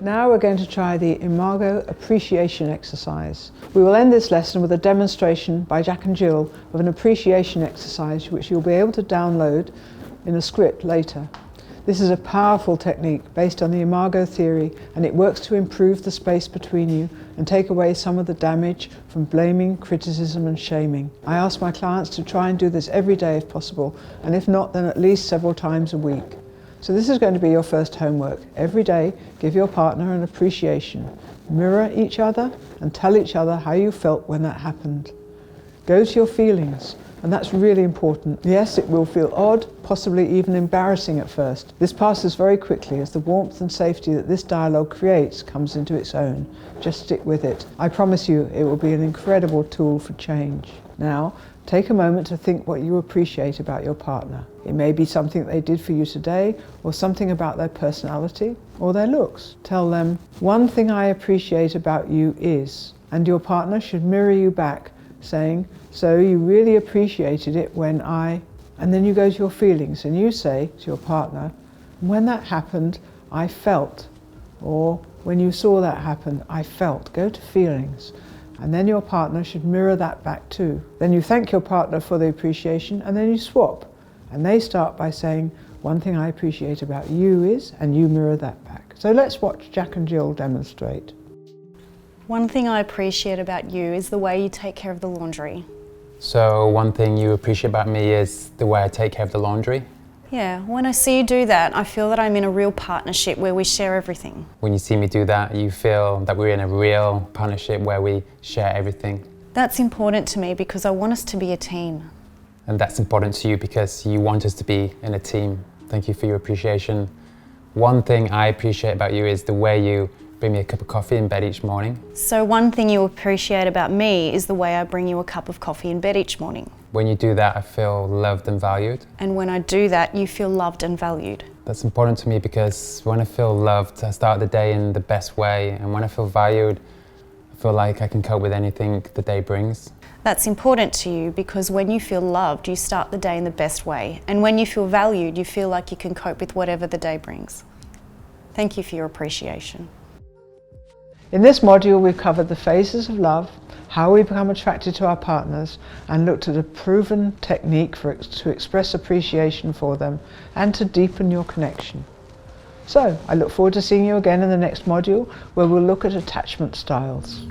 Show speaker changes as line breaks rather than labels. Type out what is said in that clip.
Now we're going to try the IMAGO Appreciation exercise. We will end this lesson with a demonstration by Jack and Jill of an appreciation exercise which you'll be able to download in a script later. This is a powerful technique based on the IMAGO theory, and it works to improve the space between you and take away some of the damage from blaming, criticism and shaming. I ask my clients to try and do this every day if possible, and if not, then at least several times a week. So this is going to be your first homework. Every day, give your partner an appreciation. Mirror each other and tell each other how you felt when that happened. Go to your feelings, and that's really important. Yes, it will feel odd, possibly even embarrassing at first. This passes very quickly as the warmth and safety that this dialogue creates comes into its own. Just stick with it. I promise you it will be an incredible tool for change. Now, take a moment to think what you appreciate about your partner. It may be something they did for you today, or something about their personality or their looks. Tell them, "One thing I appreciate about you is," and your partner should mirror you back, saying, "So you really appreciated it when I," and then you go to your feelings and you say to your partner, "When that happened, I felt," or "When you saw that happen, I felt." Go to feelings. And then your partner should mirror that back too. Then you thank your partner for the appreciation, and then you swap. And they start by saying, "One thing I appreciate about you is," and you mirror that back. So let's watch Jack and Jill demonstrate.
One thing I appreciate about you is the way you take care of the laundry.
So one thing you appreciate about me is the way I take care of the laundry?
Yeah, when I see you do that, I feel that I'm in a real partnership where we share everything.
When you see me do that, you feel that we're in a real partnership where we share everything.
That's important to me because I want us to be a team.
And that's important to you because you want us to be in a team. Thank you for your appreciation. One thing I appreciate about you is the way you bring me a cup of coffee in bed each morning.
So one thing you appreciate about me is the way I bring you a cup of coffee in bed each morning.
When you do that, I feel loved and valued.
And when I do that, you feel loved and valued.
That's important to me because when I feel loved, I start the day in the best way. And when I feel valued, I feel like I can cope with anything the day brings.
That's important to you because when you feel loved, you start the day in the best way. And when you feel valued, you feel like you can cope with whatever the day brings. Thank you for your appreciation.
In this module, we've covered the phases of love, how we become attracted to our partners, and looked at a proven technique to express appreciation for them and to deepen your connection. So, I look forward to seeing you again in the next module, where we'll look at attachment styles.